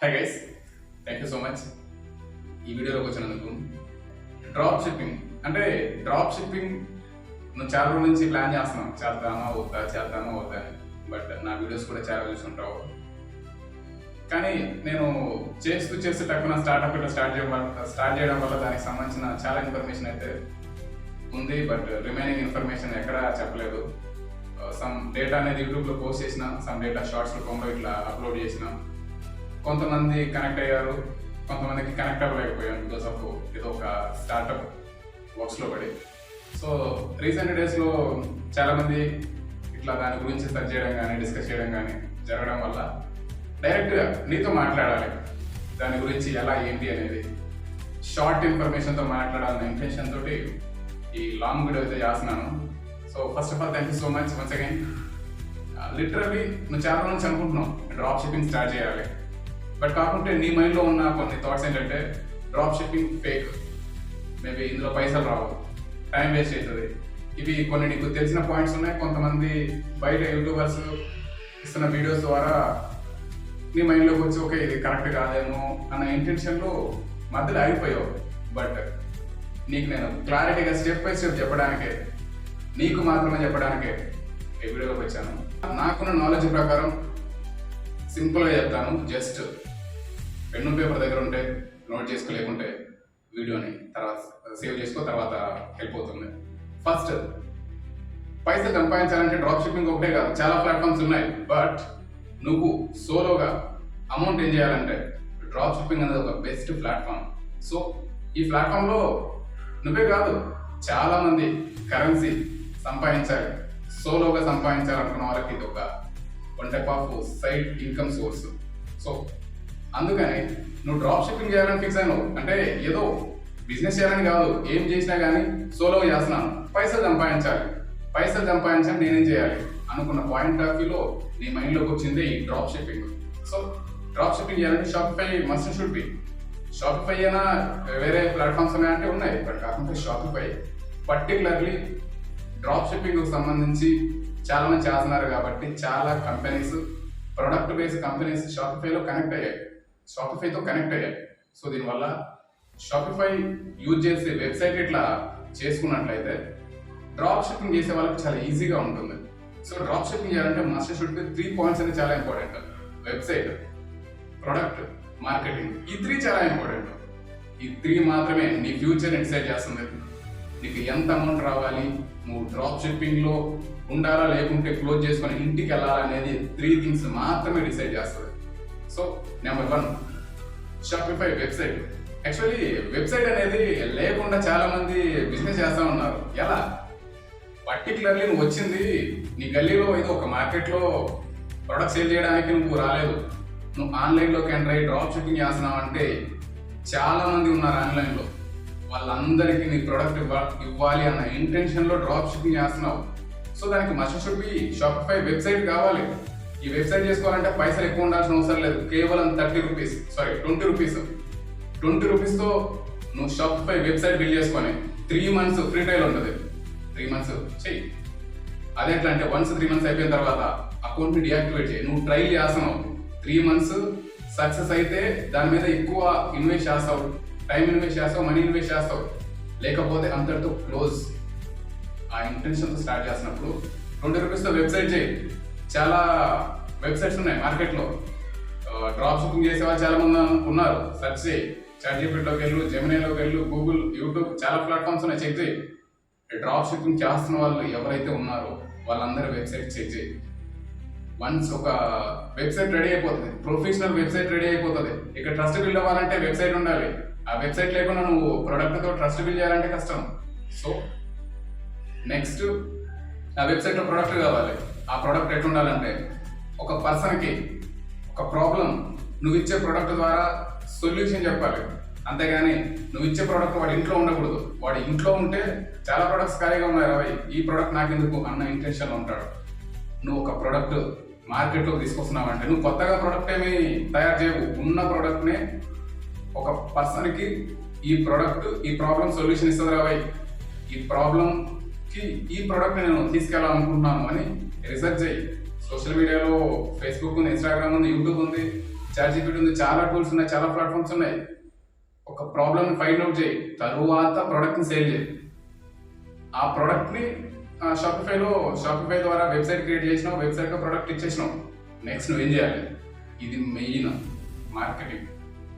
Hi guys, thank you so much ఈ వీడియోలోకి వచ్చినందుకు. డ్రాప్ షిప్పింగ్ అంటే డ్రాప్ షిప్పింగ్ నువ్వు చాలా రోజుల నుంచి ప్లాన్ చేస్తున్నావు, చేద్దామా వద్దా అని. బట్ నా వీడియోస్ కూడా చాలా చూసుంటావు. కానీ నేను చేస్తూ టక్కున స్టార్ట్అప్ ఇట్లా స్టార్ట్ చేయడం వల్ల దానికి సంబంధించిన చాలా ఇన్ఫర్మేషన్ అయితే ఉంది. బట్ రిమైనింగ్ ఇన్ఫర్మేషన్ ఎక్కడా చెప్పలేదు. సమ్ డేటా అనేది యూట్యూబ్లో పోస్ట్ చేసిన, సమ్ డేటా షార్ట్స్ రూపంలో ఇట్లా అప్లోడ్ చేసిన. కొంతమంది కనెక్ట్ అయ్యారు, కొంతమందికి కనెక్ట్ అవ్వలేకపోయాను బికాస్ ఆఫ్ ఏదో ఒక స్టార్ట్అప్ వర్క్స్లో పడి. సో రీసెంట్ డేస్లో చాలామంది ఇట్లా దాని గురించి సెర్చ్ చేయడం కానీ డిస్కస్ చేయడం కానీ జరగడం వల్ల డైరెక్ట్గా నీతో మాట్లాడాలి, దాని గురించి ఎలా ఏంటి అనేది షార్ట్ ఇన్ఫర్మేషన్తో మాట్లాడాలన్న ఇంటెన్షన్ తోటి ఈ లాంగ్ వీడియో అయితే చేస్తున్నాను. So first of all thank you so much once again. Literally నువ్వు చాలా నుంచి అనుకుంటున్నావు డ్రాప్ షిప్పింగ్ స్టార్ట్ చేయాలి. బట్ కాకుంటే నీ మైండ్లో ఉన్న కొన్ని థాట్స్ ఏంటంటే డ్రాప్ షిప్పింగ్ ఫేక్, మేబీ ఇందులో పైసలు రావు, టైం వేస్ట్ అవుతుంది. ఇవి కొన్ని నీకు తెలిసిన పాయింట్స్ ఉన్నాయి. కొంతమంది బయట యూట్యూబర్స్ ఇస్తున్న వీడియోస్ ద్వారా నీ మైండ్లోకి వచ్చి ఓకే ఇది కరెక్ట్ కాదేమో అన్న ఇంటెన్షన్లో మధ్యలో ఆగిపోయావు. బట్ నీకు నేను క్లారిటీగా స్టెప్ బై స్టెప్ చెప్పడానికే, నీకు మాత్రమే చెప్పడానికే ఈ వీడియోలోకి వచ్చాను. నాకున్న నాలెడ్జ్ ప్రకారం సింపుల్గా చెప్తాను. జస్ట్ పెన్ను పేపర్ దగ్గర ఉంటే నోట్ చేసుకోలేకుంటే వీడియోని తర్వాత సేవ్ చేసుకో, తర్వాత హెల్ప్ అవుతుంది. ఫస్ట్ పైసలు సంపాదించాలంటే డ్రాప్ షిప్పింగ్ ఒకటే కాదు, చాలా ప్లాట్ఫామ్స్ ఉన్నాయి. బట్ నువ్వు సోలోగా అమౌంట్ ఏం చేయాలంటే డ్రాప్ షిప్పింగ్ అనేది ఒక బెస్ట్ ప్లాట్ఫామ్. సో ఈ ప్లాట్ఫామ్లో నువ్వే కాదు, చాలామంది కరెన్సీ సంపాదించాలి, సోలోగా సంపాదించాలనుకున్న వాళ్ళకి ఇది ఒక one type of side income source. So అందుకని నువ్వు డ్రాప్ షిప్పింగ్ చేయాలని ఫిక్స్ అయినావు అంటే ఏదో బిజినెస్ చేయాలని కాదు, ఏం చేసినా కానీ సోలో చేస్తున్నాను, పైసలు సంపాదించాలి నేనేం చేయాలి అనుకున్న పాయింట్ ఆఫ్ వ్యూలో నీ మైండ్లోకి వచ్చింది ఈ drop shipping. So drop shipping చేయాలంటే Shopify must should be. Shopify అయినా వేరే ప్లాట్ఫామ్స్ ఉన్నాయంటే ఉన్నాయి, బట్ కాకపోతే షాపిఫై పర్టికులర్లీ డ్రాప్ షిప్పింగ్ సంబంధించి చాలా మంది చేస్తున్నారు కాబట్టి చాలా కంపెనీస్, ప్రొడక్ట్ బేస్డ్ కంపెనీస్ షాపిఫైతో కనెక్ట్ అయ్యాయి. సో దీనివల్ల షాపిఫై యూజ్ చేసే వెబ్సైట్ ఇట్లా చేసుకున్నట్లయితే డ్రాప్ షిప్పింగ్ చేసే వాళ్ళకి చాలా ఈజీగా ఉంటుంది. సో డ్రాప్ షిప్పింగ్ చేయాలంటే మస్ట్ షుడ్ బి 3 పాయింట్స్ అనేది చాలా ఇంపార్టెంట్. వెబ్సైట్, ప్రొడక్ట్, మార్కెటింగ్, ఈ 3 చాలా ఇంపార్టెంట్. ఈ 3 మాత్రమే నీ ఫ్యూచర్ని డిసైడ్ చేస్తుంది. నీకు ఎంత అమౌంట్ రావాలి, నువ్వు డ్రాప్ షిప్పింగ్లో ఉండాలా లేకుంటే క్లోజ్ చేసుకొని ఇంటికి వెళ్ళాలనేది 3 థింగ్స్ మాత్రమే డిసైడ్ చేస్తుంది. So number 1 Shopify website. Actually website అనేది లేకుండా చాలా మంది బిజినెస్ చేస్తూ ఉన్నారు. ఎలా? పర్టికులర్లీ నువ్వు వచ్చింది నీ గల్లీలో ఏదో ఒక మార్కెట్లో ప్రొడక్ట్ సేల్ చేయడానికి నువ్వు రాలేదు. నువ్వు ఆన్లైన్లోకి ఎంటర్ అయ్యి డ్రాప్ షిప్పింగ్ చేస్తున్నావు అంటే చాలా మంది ఉన్నారు ఆన్లైన్లో, వాళ్ళందరికీ నీ ప్రొడక్ట్ ఇవ్వాలి అన్న ఇంటెన్షన్లో డ్రాప్ షిప్పింగ్ చేస్తున్నావు. సో దానికి must should be Shopify website కావాలి. ఈ వెబ్సైట్ చేసుకోవాలంటే పైసలు ఎక్కువ ఉండాల్సిన అవసరం లేదు, కేవలం 20 రూపీస్తో నువ్వు షాపిఫై వెబ్సైట్ బిల్డ్ చేసుకొని 3 months ఫ్రీ ట్రయల్ ఉంటుంది. 3 months చెయ్యి. అదే ఎట్లా అంటే వన్స్ 3 months అయిపోయిన తర్వాత అకౌంట్ని డియాక్టివేట్ చేయి. నువ్వు ట్రైల్ చేస్తున్నావు, 3 months సక్సెస్ అయితే దాని మీద ఎక్కువ ఇన్వెస్ట్ చేస్తావు, టైం ఇన్వెస్ట్ చేస్తావు, మనీ ఇన్వెస్ట్ చేస్తావు. లేకపోతే అంతటితో క్లోజ్. ఆ ఇంటెన్షన్తో స్టార్ట్ చేసినప్పుడు 20 రూపీస్తో వెబ్సైట్ చేయి. చాలా వెబ్సైట్స్ ఉన్నాయి మార్కెట్లో, డ్రాప్ షిప్పింగ్ చేసే వాళ్ళు చాలా మంది ఉన్నారు. సెర్చ్ చేయి, చాట్‌జీపీటీలోకి వెళ్ళు, జెమినీలోకి వెళ్ళు, గూగుల్, యూట్యూబ్, చాలా ప్లాట్ఫామ్స్ ఉన్నాయి, చెక్ చేయి. డ్రాప్ షిప్పింగ్ చేస్తున్న వాళ్ళు ఎవరైతే ఉన్నారో వాళ్ళందరూ వెబ్సైట్ చెక్ చేయి. వన్స్ ఒక వెబ్సైట్ రెడీ అయిపోతుంది, ప్రొఫెషనల్ వెబ్సైట్ రెడీ అయిపోతుంది. ఇక ట్రస్ట్ బిల్డ్ అవ్వాలంటే వెబ్సైట్ ఉండాలి. ఆ వెబ్సైట్ లేకుండా నువ్వు ప్రొడక్ట్తో ట్రస్ట్ బిల్డ్ చేయాలంటే కష్టం. సో నెక్స్ట్ ఆ వెబ్సైట్లో ప్రొడక్ట్ కావాలి. ఆ ప్రొడక్ట్ ఎట్లుండాలంటే ఒక పర్సన్కి ఒక ప్రాబ్లం నువ్వు ఇచ్చే ప్రొడక్ట్ ద్వారా సొల్యూషన్ చెప్పాలి. అంతేగాని నువ్వు ఇచ్చే ప్రోడక్ట్ వాడి ఇంట్లో ఉండకూడదు. వాడి ఇంట్లో ఉంటే చాలా ప్రొడక్ట్స్ ఖాళీగా ఉన్నాయి, అవి ఈ ప్రోడక్ట్ నాకెందుకు అన్న ఇంటెన్షన్లో ఉంటాడు. నువ్వు ఒక ప్రోడక్ట్ మార్కెట్లోకి తీసుకొస్తున్నావు అంటే నువ్వు కొత్తగా ప్రోడక్ట్ ఏమి తయారు చేయవు. ఉన్న ప్రోడక్ట్నే ఒక పర్సన్కి ఈ ప్రోడక్ట్ ఈ ప్రాబ్లం సొల్యూషన్ ఇస్తుంది రావాయి, ఈ ప్రాబ్లంకి ఈ ప్రోడక్ట్ నేను తీసుకెళ్ళాలనుకుంటున్నాను అని రీసెర్చ్ చేయి. సోషల్ మీడియాలో ఫేస్బుక్ ఉంది, ఇన్స్టాగ్రామ్ ఉంది, యూట్యూబ్ ఉంది, చాట్ జీపీటీ ఉంది, చాలా టూల్స్ ఉన్నాయి, చాలా ప్లాట్ఫామ్స్ ఉన్నాయి. ఒక ప్రాబ్లమ్ ఫైండ్ అవుట్ చేయి, తరువాత ప్రోడక్ట్ని సేల్ చేయి. ఆ ప్రోడక్ట్ని షాపిఫై ద్వారా వెబ్సైట్ క్రియేట్ చేసినావు, వెబ్సైట్లో ప్రోడక్ట్ ఇచ్చేసినావు. నెక్స్ట్ నువ్వేం చేయాలి? ఇది మెయిన్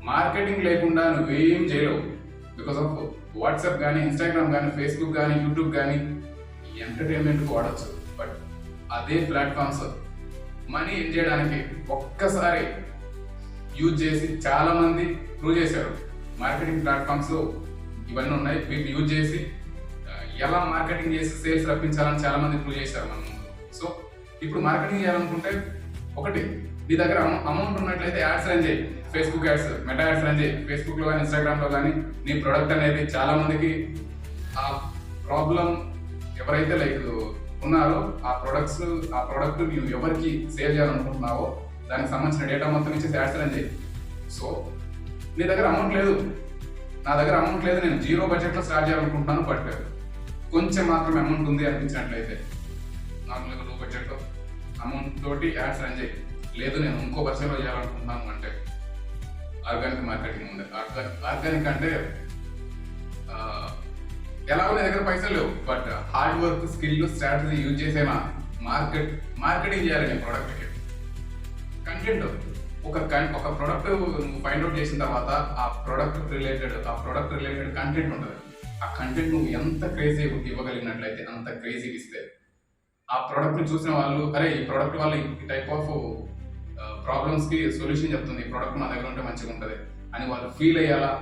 మార్కెటింగ్ లేకుండా నువ్వేం చేయలేవు. బికాస్ ఆఫ్ వాట్సాప్ కానీ, ఇన్స్టాగ్రామ్ కానీ, ఫేస్బుక్ కానీ, యూట్యూబ్ కానీ ఎంటర్టైన్మెంట్కి వాడచ్చు. బట్ అదే ప్లాట్ఫామ్స్ మనీ ఎర్న్ చేయడానికి ఒక్కసారి యూజ్ చేసి చాలా మంది ప్రూవ్ చేశారు. మార్కెటింగ్ ప్లాట్ఫామ్స్ ఇవన్నీ ఉన్నాయి, వీటిని యూజ్ చేసి ఎలా మార్కెటింగ్ చేసి సేల్స్ రప్పించాలని చాలా మంది ప్రూవ్ చేశారు మన ముందు. సో ఇప్పుడు మార్కెటింగ్ చేయాలనుకుంటే ఒకటి, నీ దగ్గర అమౌంట్ ఉన్నట్లయితే యాడ్స్ రన్ చేయి, Facebook ads, meta ads run చేయి. ఫేస్బుక్లో కానీ, ఇన్స్టాగ్రామ్లో కానీ నీ ప్రొడక్ట్ అనేది చాలా మందికి ఆ ప్రాబ్లం ఎవరైతే ఉన్నారో ఆ ప్రోడక్ట్ నువ్వు ఎవరికి సేల్ చేయాలనుకుంటున్నావో దానికి సంబంధించిన డేటా మొత్తం ఇచ్చేసి యాడ్స్ రన్ చేయి. సో నీ దగ్గర అమౌంట్ లేదు, నా దగ్గర అమౌంట్ లేదు, నేను 0 బడ్జెట్లో స్టార్ట్ చేయాలనుకుంటున్నాను, బట్ కొంచెం మాత్రమే అమౌంట్ ఉంది అనిపించినట్లయితే నార్మల్గా లో బడ్జెట్లో అమౌంట్ తోటి యాడ్స్ రన్ చేయి. లేదు నేను ఇంకో పర్సెంట్లో చేయాలనుకుంటున్నాను అంటే ఆర్గానిక్ మార్కెటింగ్ ఉంది. ఆర్గానిక్ అంటే ఎలాగో నీ దగ్గర పైసలు లేవు, but hard work, skill, strategy use చేసేనా మార్కెటింగ్ చేయాలి నీ ప్రోడక్ట్కి. కంటెంట్ ఒక ప్రోడక్ట్ నువ్వు ఫైండ్ అవుట్ చేసిన తర్వాత ఆ ప్రోడక్ట్ రిలేటెడ్ కంటెంట్ ఉంటుంది. ఆ కంటెంట్ నువ్వు ఎంత క్రేజీ ఇవ్వగలిగినట్లయితే అంత క్రేజీ ఇస్తే ఆ ప్రోడక్ట్ని చూసిన వాళ్ళు, అరే ఈ ప్రోడక్ట్ వల్ల ఈ టైప్ ఆఫ్ ప్రాబ్లమ్స్కి సొల్యూషన్ చెప్తుంది, ఈ ప్రోడక్ట్ మా దగ్గర ఉంటే మంచిగా ఉంటుంది అని వాళ్ళు ఫీల్ అయ్యేలా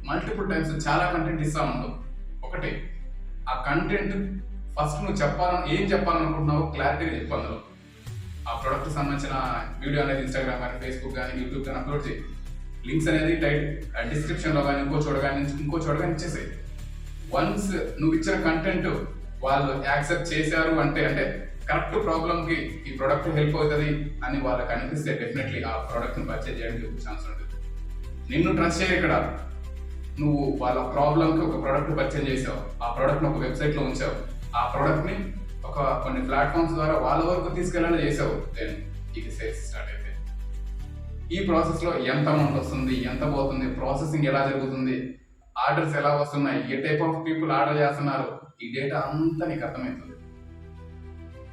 మల్టిపుల్ టైమ్స్ చాలా కంటెంట్ ఇస్తా ఉండవు. ఒకటి, ఆ కంటెంట్ ఫస్ట్ నువ్వు ఏం చెప్పాలనుకుంటున్నావో క్లారిటీగా చెప్పు. అందులో ఆ ప్రోడక్ట్కి సంబంధించిన వీడియో అనేది ఇన్స్టాగ్రామ్ కానీ, ఫేస్బుక్ కానీ, యూట్యూబ్ కానీ అప్లోడ్ చేయి. లింక్స్ అనేది డిస్క్రిప్షన్లో కానీ ఇంకో చోట కానీ ఇచ్చేసాయి. వన్స్ నువ్వు ఇచ్చిన కంటెంట్ వాళ్ళు యాక్సెప్ట్ చేశారు అంటే కరెక్ట్ ప్రాబ్లమ్కి ఈ ప్రోడక్ట్ హెల్ప్ అవుతుంది అని వాళ్ళకి అనిపిస్తే డెఫినెట్లీ ఆ ప్రోడక్ట్ని పర్చేజ్ చేయడానికి ఛాన్స్ ఉంటుంది. నిన్ను ట్రస్ట్ చేయ ఇక్కడ నువ్వు వాళ్ళ ప్రాబ్లమ్కి ఒక ప్రోడక్ట్ పర్చేజ్ చేసావు, ఆ ప్రోడక్ట్ని ఒక వెబ్సైట్లో ఉంచావు, ఆ ప్రోడక్ట్ని కొన్ని ప్లాట్ఫామ్స్ ద్వారా వాళ్ళ వరకు తీసుకెళ్ళాలి చేసావు, దెన్ ఇక సేల్స్ స్టార్ట్ అయితే ఈ ప్రాసెస్లో ఎంత అమౌంట్ వస్తుంది, ఎంత పోతుంది, ప్రాసెసింగ్ ఎలా జరుగుతుంది, ఆర్డర్స్ ఎలా వస్తున్నాయి, ఏ టైప్ ఆఫ్ పీపుల్ ఆర్డర్ చేస్తున్నారు, ఈ డేటా అంతా నీకు అర్థమవుతుంది.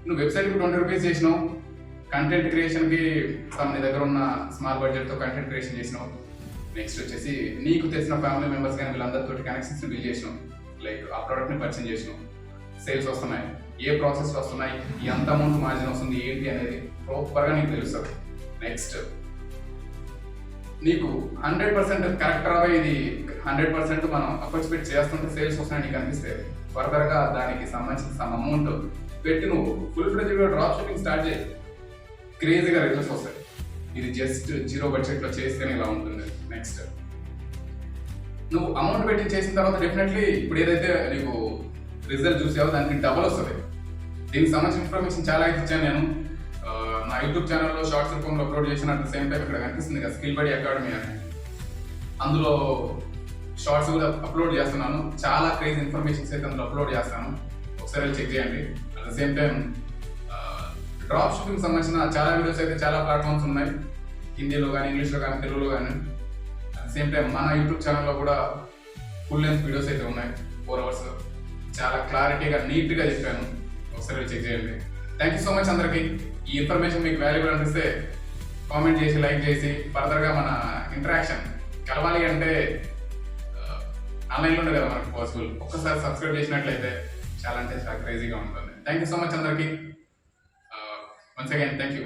నువ్వు వెబ్సైట్కి 20 రూపీస్ చేసినావు, కంటెంట్ క్రియేషన్కి నీ దగ్గర ఉన్న స్మాల్ బడ్జెట్తో కంటెంట్ క్రియేషన్ చేసినావు. నెక్స్ట్ వచ్చేసి నీకు తెలిసిన ఫ్యామిలీ మెంబర్స్ కానీ వీళ్ళందరితో కనెక్షన్స్ బిల్డ్ చేసినావు, ఆ ప్రోడక్ట్ని పర్చేజ్ చేసినావు, సేల్స్ వస్తున్నాయి, ఏ ప్రాసెస్ వస్తున్నాయి, ఎంత అమౌంట్ మార్జిన్ వస్తుంది, ఏంటి అనేది ప్రాపర్గా నీకు తెలుస్తుంది. నెక్స్ట్ నీకు 100% కరెక్ట్ రావే, ఇది 100% మనం అప్రోచ్ పెట్టి చేస్తుంటే సేల్స్ వస్తున్నాయి నీకు అనిపిస్తే ఫర్దర్గా దానికి సంబంధించిన సమ్ అమౌంట్ పెట్టి నువ్వు ఫుల్ ఫ్లెడ్జ్డ్గా డ్రాప్ షిప్పింగ్ స్టార్ట్ చేయి. క్రేజీగా రిజల్ట్స్ వస్తాయి. ఇది జస్ట్ 0 బడ్జెట్లో చేస్తేనే ఇలా ఉంటుంది. నెక్స్ట్ నువ్వు అమౌంట్ పెట్టి చేసిన తర్వాత డెఫినెట్లీ ఇప్పుడు ఏదైతే నీకు రిజల్ట్ చూసావో దానికి డబల్ వస్తుంది. దీనికి సంబంధించిన ఇన్ఫర్మేషన్ చాలా అయితే ఇచ్చాను నేను నా యూట్యూబ్ ఛానల్లో షార్ట్స్ రూపంలో అప్లోడ్ చేసిన. అట్ ద సేమ్ టైం ఇక్కడ కనిపిస్తుంది కదా స్కిల్ బడి అకాడమీ అని, అందులో షార్ట్స్ కూడా అప్లోడ్ చేస్తున్నాను. చాలా క్రేజ్ ఇన్ఫర్మేషన్స్ అయితే అందులో అప్లోడ్ చేస్తాను, ఒకసారి చెక్ చేయండి. At the same time drop shipping సంబంధించిన చాలా వీడియోస్ అయితే చాలా ప్లాట్ఫామ్స్ ఉన్నాయి, హిందీలో కానీ, ఇంగ్లీష్లో కానీ, తెలుగులో కానీ. అట్ ద సేమ్ టైం మన యూట్యూబ్ ఛానల్లో కూడా ఫుల్ లెంత్ వీడియోస్ అయితే ఉన్నాయి, 4 hours చాలా క్లారిటీగా నీట్గా చెప్పాను, ఒకసారి చెక్ చేయండి. థ్యాంక్ యూ సో మచ్ అందరికీ. ఈ ఇన్ఫర్మేషన్ మీకు వాల్యుబుల్ అనిపిస్తే కామెంట్ చేసి, లైక్ చేసి, ఫర్దర్గా మన ఇంటరాక్షన్ కలవాలి అంటే ఆన్లైన్లోనే కదా మనకు పాసిబుల్. ఒక్కసారి సబ్స్క్రైబ్ చేసినట్లయితే చాలా అంటే చాలా క్రేజీగా ఉంటుంది. థ్యాంక్ యూ సో మచ్ అందరికీ. Once again thank you.